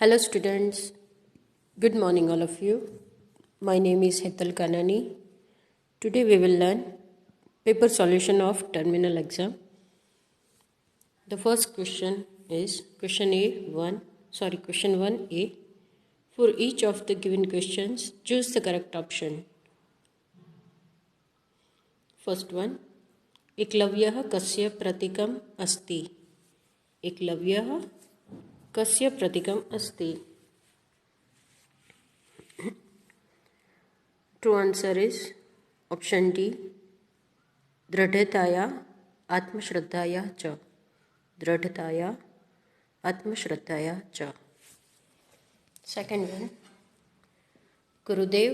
Hello students, good morning all of you. My name is Hetal Kanani. Today we will learn paper solution of terminal exam. The first question is question 1A. For each of the given questions, choose the correct option. First one, एकलव्यः कस्य प्रतीकम् अस्ति? एकलव्यः कस्य प्रतीकम् अस्ति? True answer is option D. दृढ़ताया आत्मश्रद्धाया च. दृढ़ताया आत्मश्रद्धाया च. Second one. गुरुदेव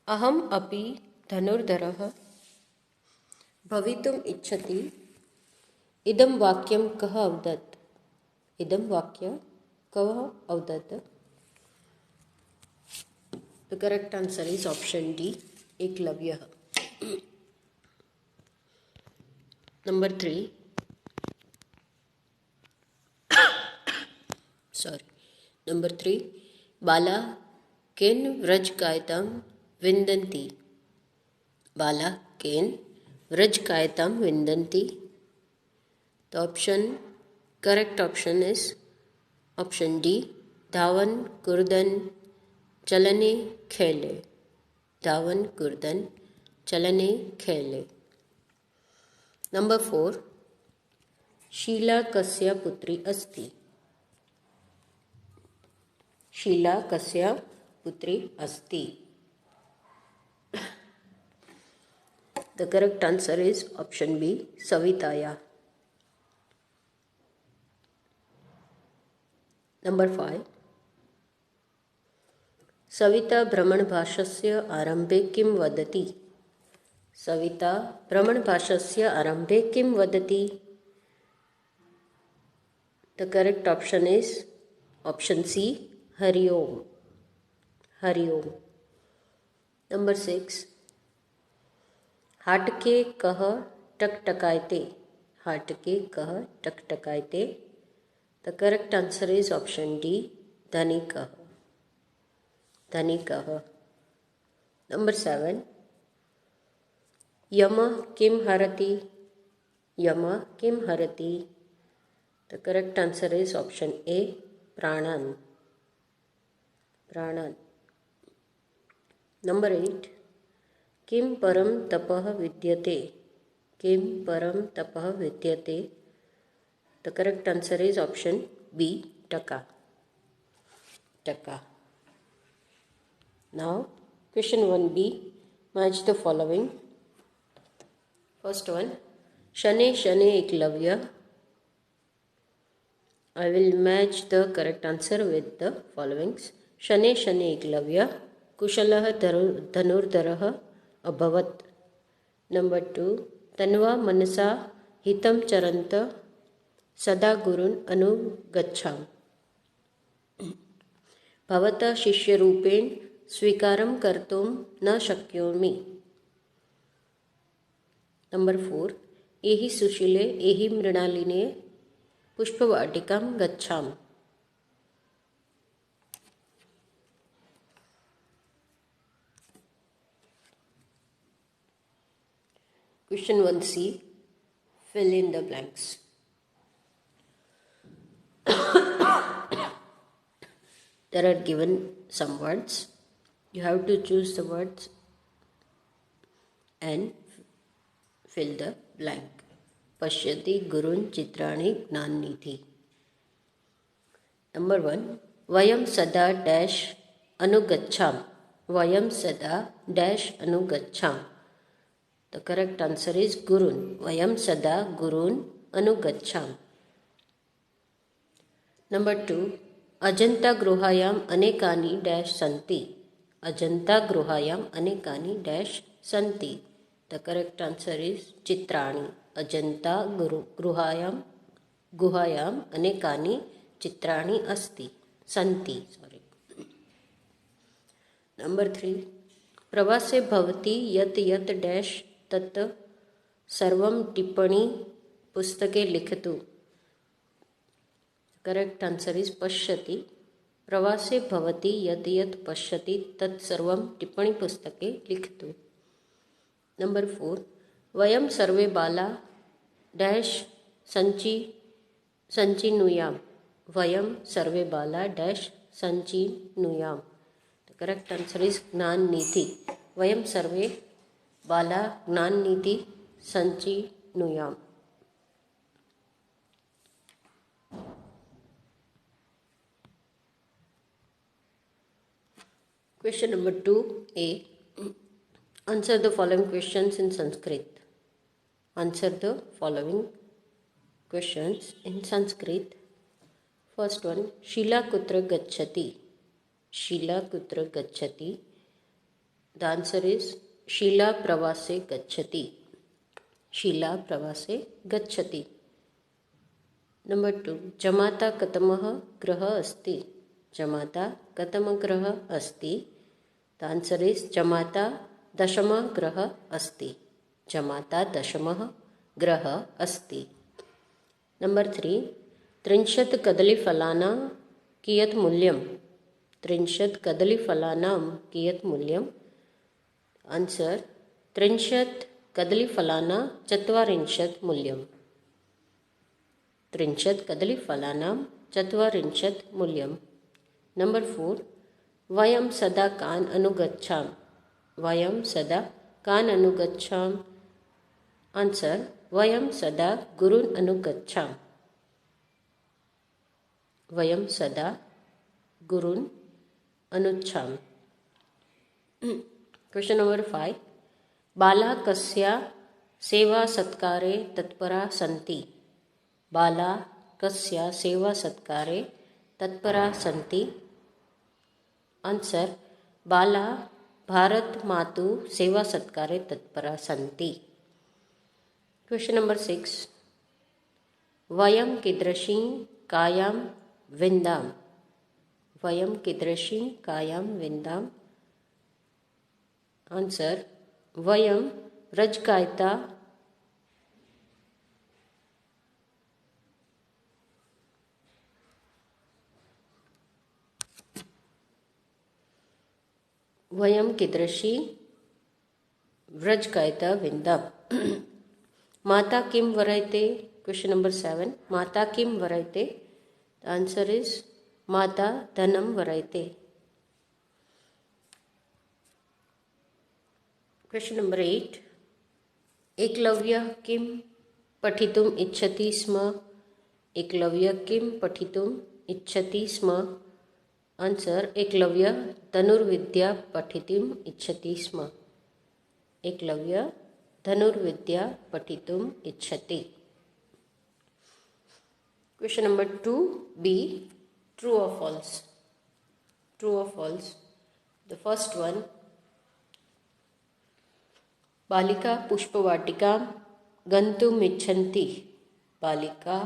अहम अपि धनुर्धरः भवितुम् इच्छति. इदं वाक्यं कः अवदत्? इदं वाक्यं कः अवदत्? The correct answer is option D. एकलव्यः. Number 3. Number 3. Bala cane व्रजकायतां विन्दन्ति? Bala cane व्रजकायतां विन्दन्ति? The correct option is option D. धावन कुर्दन चलने खेले. धावन कुर्दन चलने खेले. Number 4. शीला कस्य पुत्री अस्ति? शीला कस्य पुत्री अस्ति? The correct answer is option B. सविताया. Number 5. Savita भ्रमणभाषस्य आरम्भे किं वदति? सविता भ्रमणभाषस्य आरम्भे किं वदति? The correct option is option C. Hari Om. Hari Om. Number 6. हाटके कः टकटकायते? हाटके कः टकटकायते? The correct answer is option D. धनिकः. धनिकः. Number 7. यमः किं हरति? यमः किं हरति? The correct answer is option A. प्राणान्. प्राणान्. Number 8. किं परं तपः विद्यते? किं परं तपः विद्यते? The correct answer is option B. टका. टका. Now, question 1B. Match the following. First one. शने शने Eklavya. I will match the correct answer with the followings. शने शने Eklavya कुशलः धनुर्धरः अभवत्. Number 2. तन्वा मनसा हितं चरन्त सदा गुरुन् अनुगच्छाम्. भवता शिष्यरूपेण स्वीकारं कर्तुं न शक्नोमि. Number 4. एहि सुशीले एहि मृणालिने पुष्पवाटिकां गच्छामि. Question 1C. Fill in the blanks. There are given some words. You have to choose the words and fill the blank. पश्यति गुरुन् चित्राणि ज्ञाननिधि. Number 1. वयं सदा डैश अनुगच्छाम. वयं सदा डैश अनुगच्छाम. The correct answer is गुरुन्. वयं सदा गुरुन् अनुगच्छाम. Number 2. अजंता गुहायाम् अनेकानि डैश सन्ति. अजंता गुहायाम् अनेकानि डैश सन्ति. The correct answer is चित्राणि. अजंता गुहायाम् अनेकानि चित्राणि अस्ति. सन्ति. Number 3. प्रवासे भवति यत् यत् डैश तत् सर्वं टिप्पणी पुस्तके लिखतु. Correct answer is पश्यति प्रवासे भवती यत् यत् पश्यति तत् सर्वं टिप्पणीपुस्तके लिखतु। नंबर 4, वयं सर्वे बाला डैश संचिनुयाम। वयं सर्वे बाला डैश संचिनुयाम। द करेक्ट आंसर इज ज्ञान निधि। वयं सर्वे बाला ज्ञान निधि संचिनुयाम। Question number 2a. Answer the following questions in Sanskrit. Answer the following questions in Sanskrit. First one, Shila kutra gacchati. Shila kutra gacchati. The answer is Shila pravase gacchati. Shila pravase gacchati. Number 2, Jamata katamah graha asti. Jamata katamah graha asti. The answer is Jamata दशमः ग्रह अस्ति. जमाता दशमः ग्रह अस्ति. Number 3, 30 कदलीफलानां कियत् मूल्यं. 30 कदलीफलानां कियत् मूल्यम्. आंसर 30 कदलीफलानां 40 मूल्यम्. 30 कदलीफलानां 40 मूल्यम्. नंबर 4, वयं सदा कान् अनुगच्छाम. वयं सदा कान् अनुगच्छाम. आंसर वयं सदा गुरुन् अनुगच्छाम. वयं सदा गुरुन् अनुच्छाम. क्वेश्चन नंबर 5, बाला कस्या सेवा सत्कारे तत्परा सन्ति. बाला कस्या सेवा सत्कारे तत्परा सन्ति. आंसर बाला भारत मातु सेवा सत्कारे तत्परा सन्ति. क्वेश्चन नंबर 6, वयं कीदृशीं कायां विन्दाम. वयं कीदृशीं कायां विन्दाम. आंसर वयं रजकायता वयं कीदृशी व्रजकायता विन्दाम. माता किं वरयते. क्वेश्चन नंबर 7, माता किं वरयते. द आंसर इज माता धनं वरयते. क्वेश्चन नंबर 8, एकलव्यः किं पठितुम् इच्छति स्म. एकलव्यः किं पठितुम् इच्छति स्म. आंसर एकलव्य धनुर्विद्या पठितुम् इच्छति स्म. एकलव्य धनुर्विद्या पठितुम् इच्छति. क्वेश्चन नंबर 2b, ट्रू और फॉल्स. ट्रू और फॉल्स. द फर्स्ट वन, बालिका पुष्पवाटिकां गन्तुम् इच्छन्ति. बालिका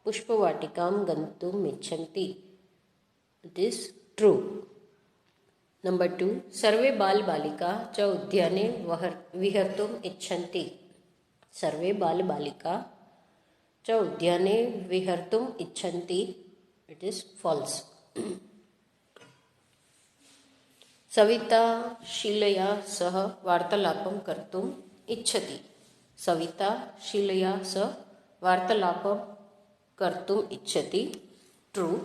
पुष्पवाटिकां गन्तुम् इच्छन्ति. It is true. Number 2, सर्वे बाल बालिका च उद्याने विहर्तुम् इच्छन्ति. सर्वे बाल बालिका च उद्याने विहर्तुम् इच्छन्ति. It is false. सविता शीलया सह वार्तालापं कर्तुम् इच्छति. सविता शीलया सह वार्तालापं कर्तुम् इच्छति. True.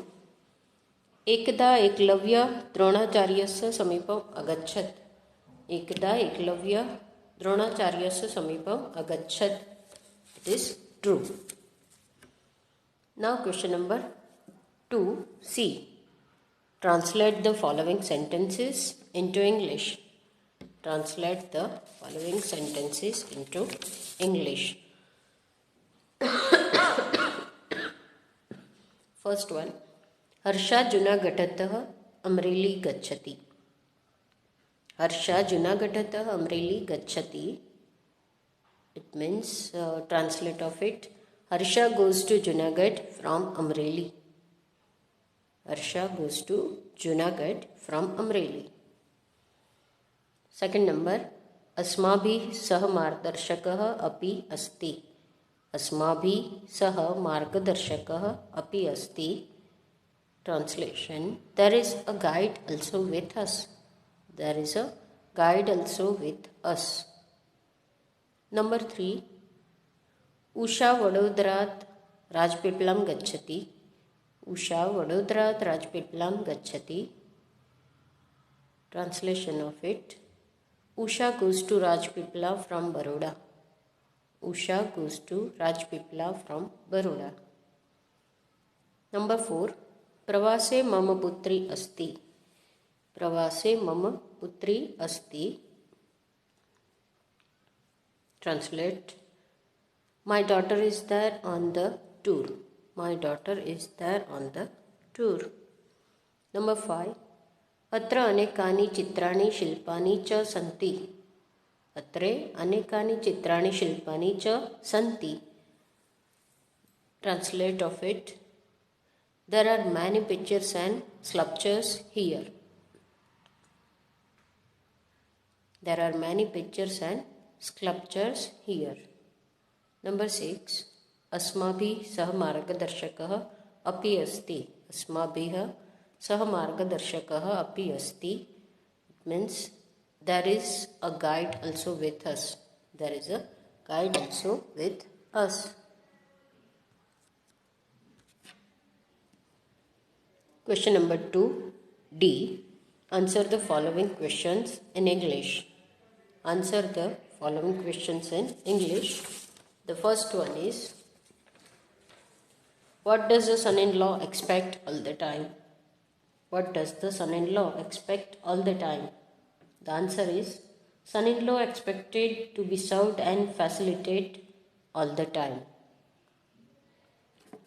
एकदा एकलव्यः द्रोणाचार्यस्य समीपम् अगच्छत्. एकदा एकलव्यः द्रोणाचार्यस्य समीपम् अगच्छत्. It is true. Now question number 2c. Translate the following sentences into English. Translate the following sentences into English. First one, Harsha जुनागढ़तः अमरेली गच्छति. हर्षा जुनागढ़तः अमरेली गच्छति. It means translate of it, Harsha goes to Junagadh from Amreli. Harsha goes to Junagadh from Amreli. Second number, अस्माभिः सह मार्गदर्शकः अपि अस्ति. अस्माभिः सह मार्गदर्शकः अपि अस्ति. Translation. There is a guide also with us. There is a guide also with us. Number 3. Usha Vadodrat Rajpiplam Gacchati. Usha Vadodrat Rajpiplam Gacchati. Translation of it. Usha goes to Rajpipla from Baroda. Usha goes to Rajpipla from Baroda. Number 4. Pravase mama putri asti. Pravase mama putri asti. Translate. My daughter is there on the tour. My daughter is there on the tour. Number 5. Atra anekani chitrani shilpani cha santi. Atre anekani chitrani shilpani cha santi. Translate of it. There are many pictures and sculptures here. There are many pictures and sculptures here. Number 6. Asmabhi sah margadarshakah api asti. Asmabhi sah margadarshakah api asti. It means there is a guide also with us. There is a guide also with us. Question number 2D. Answer the following questions in English. Answer the following questions in English. The first one is, what does the son-in-law expect all the time? What does the son-in-law expect all the time? The answer is, son-in-law expected to be served and facilitated all the time.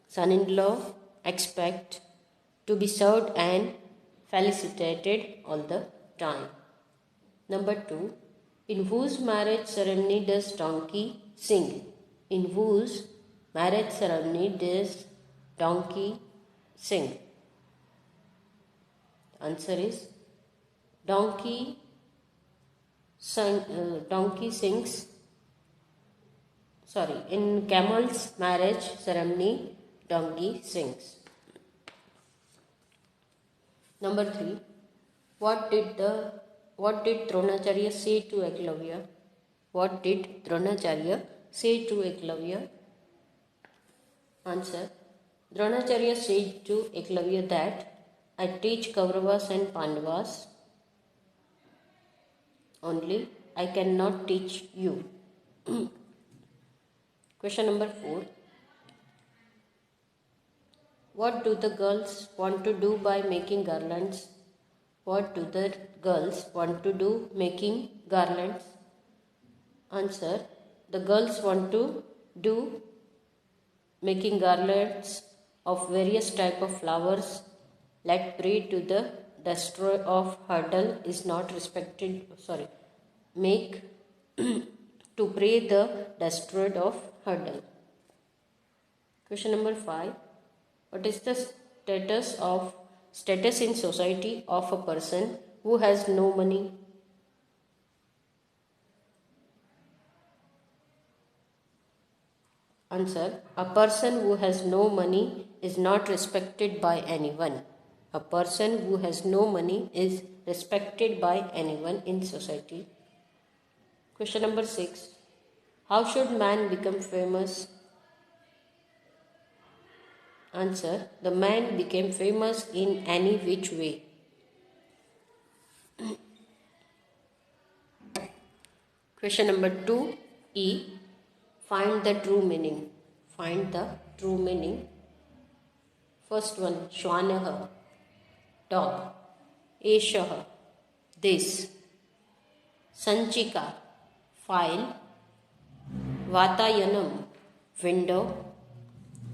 Son-in-law expect to be served and felicitated all the time. Number 2. In whose marriage ceremony does donkey sing? In whose marriage ceremony does donkey sing? The answer is donkey sings. In camel's marriage ceremony, donkey sings. Number 3. What did Dronacharya say to Eklavya? What did Dronacharya say to Eklavya? Answer. Dronacharya said to Eklavya that I teach Kauravas and Pandavas only, I cannot teach you. Question number 4. What do the girls want to do by making garlands? What do the girls want to do making garlands? Answer. The girls want to do making garlands of various type of flowers. Let pray to the destroyer of hurdle is not respected. Make to pray the destroyer of hurdle. Question number 5. What is the status in society of a person who has no money? Answer. A person who has no money is not respected by anyone. A person who has no money is respected by anyone in society. Question number 6. How should man become famous? Answer. The man became famous in any which way. Question number 2E. Find the true meaning. Find the true meaning. First one. Shwanah, dog. Eshah, this. Sanchika, file. Vatayanam, window.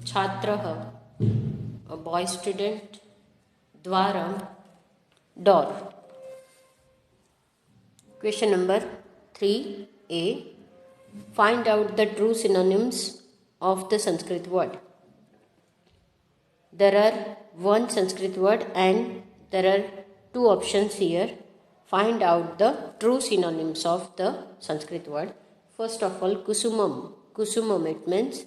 Chhatraha, a boy student. Dwaram, door. Question number 3A. Find out the true synonyms of the Sanskrit word. There are one Sanskrit word and there are two options here. Find out the true synonyms of the Sanskrit word. First of all, kusumam. Kusumam, it means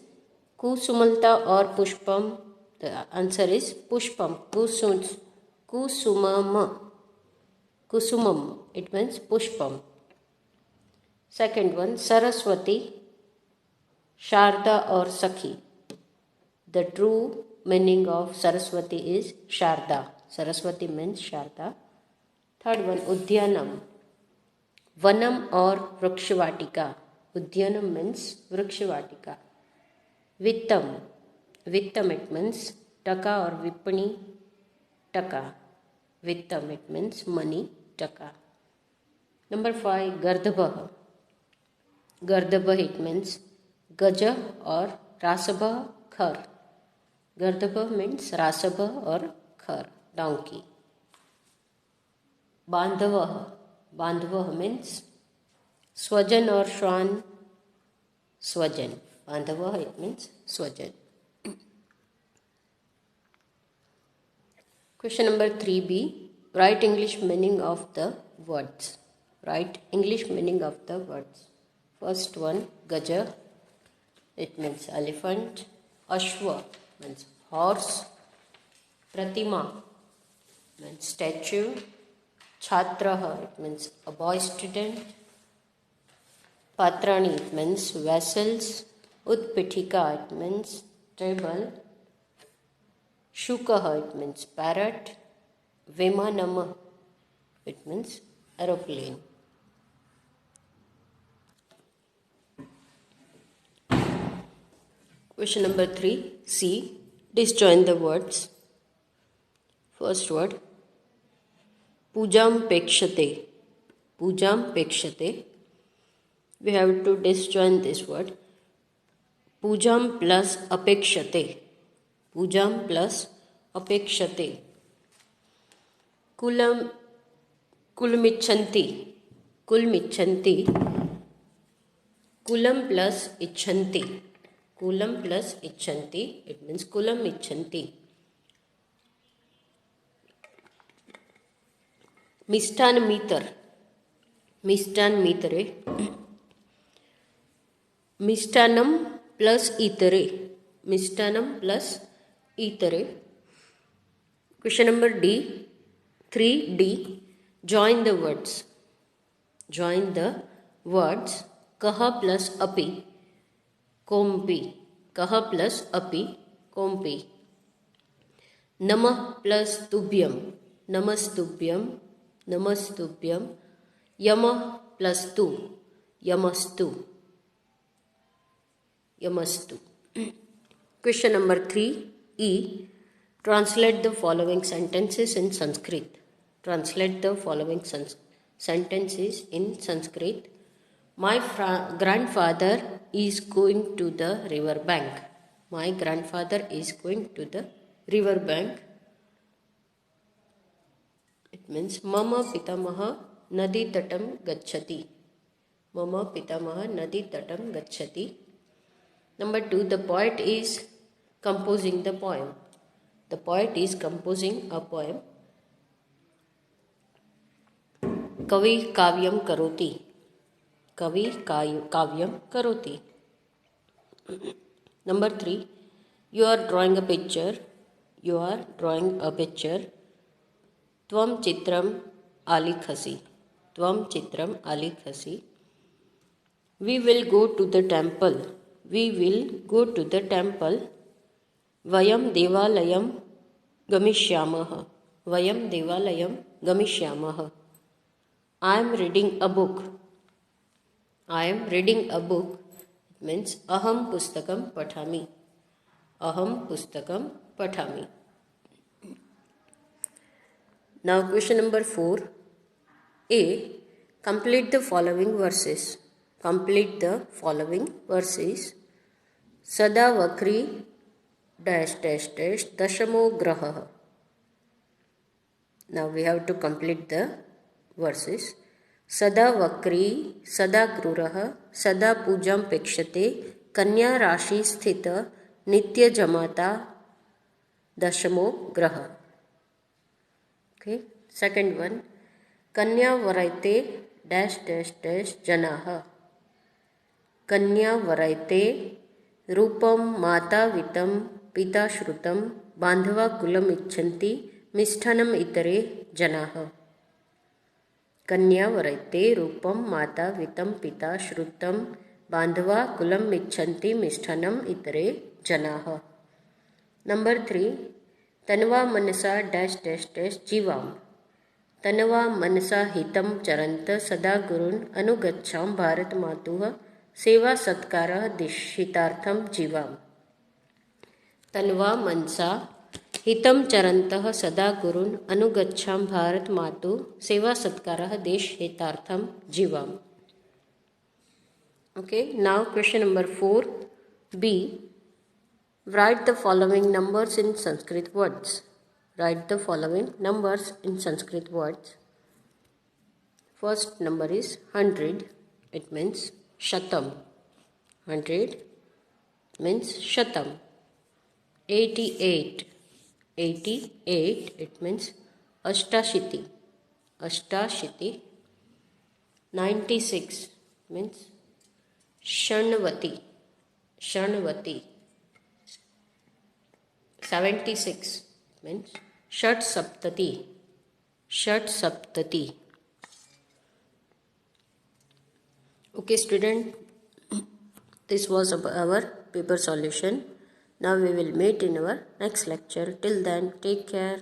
kusumalta or pushpam The answer is pushpam. Kusumam. Kusumam. It means pushpam. Second one, Saraswati, Sharda or Sakhi. The true meaning of Saraswati is Sharda. Saraswati means Sharda. Third one, Udyanam. Vanam or Vrukshavatika. Udyanam means Vrukshavatika. Vittam. Vittam it means Taka or Vipani. Taka. Vittam it means money. Taka. Number 5, Gardhabha. Gardhabha it means Gaja or Rasabha Khar. Gardhabha means Rasabha or Khar, donkey. Bandhava. Bandhava means Swajan or Shwan. Swajan. Bandhava it means Swajan. Question number 3b. Write English meaning of the words. Write English meaning of the words. First one, Gaja. It means elephant. Ashwa means horse. Pratima means statue. Chhatraha, it means a boy student. Patrani, it means vessels. Utpitika, it means table. Shukaha, it means parrot. Vimanama, it means aeroplane. Question number 3, C. Disjoin the words. First word, Pujam pekshate. Pujam pekshate. We have to disjoin this word. Pujam plus apekshate. Pujam plus apekshate. Kulmichanti. Kulmichanti. Kulam plus ichanti. Kulam plus ichanti. It means kulam ichanti. Mistan meter. Mistan metere. Mistanam plus itere. Mistanam plus itere. Question number D. 3D. Join the words. Join the words. Kaha plus api. Kompi. Kaha plus api. Kompi. Namah plus tubhyam. Namastubhyam. Namastubhyam. Yamah plus tu. Yamastu. Yamastu. Question number 3E. Translate the following sentences in Sanskrit. Translate the following sentences in Sanskrit. My grandfather is going to the river bank. My grandfather is going to the river bank. It means Mama Pitamaha Nadi Tatam Gacchati. Mama Pitamaha Nadi Tatam Gacchati. Number 2, the poet is composing the poem. The poet is composing a poem. Kavi kavyam karoti. Kavi kavyam karoti. Number 3, you are drawing a picture. You are drawing a picture. Tvam chitram alikhasi. Tvam chitram alikhasi. We will go to the temple. We will go to the temple. Vayam devalayam gamishyamaha. Vayam devalayam gamishyamaha. I am reading a book. I am reading a book. It means aham pustakam pathami. Aham pustakam pathami. Now question number 4. A. Complete the following verses. Complete the following verses. Sada vakri dash dash dash dashamo graha. Now we have to complete the verses. Sada vakri, sada gruraha, sada pujam pekshate, kanya rashi sthita, nitya jamata, dashamo graha. Okay. Second one. Kanya varaite dash dash dash janaha. Kanya varaite rupam mata vitam pita shrutam बान्धवा कुलम् इच्छन्ति मिष्ठान्नम् इतरे जनाः। कन्या वरैते रूपं माता वित्तं पिता श्रुतं बान्धवा कुलम् इच्छन्ति मिष्ठान्नम् इतरे जनाः। नंबर 3, तन्वा मनसा डैश डैश डैश जीवाम। तन्वा मनसा हितं चरन्त सदा गुरुन् अनुगच्छां भारत मातुः सेवा सत्कारः दीक्षितार्थं जीवाम। तन्वा मनसा हितं चरन्तः सदा गुरुन् अनुगच्छां भारत मातुः सेवा सत्कारः देशहितार्थं जीवाम। Okay, now question number 4b. Write the following numbers in Sanskrit words. Write the following numbers in Sanskrit words. First number is 100. It means shatam. 100 means shatam. 88. 88. It means ashtashiti. Ashtashiti. 96 means shanvati. Shanvati. 76 means Shat Saptati. Shat Saptati. Okay, student, this was our paper solution. Now we will meet in our next lecture. Till then, take care.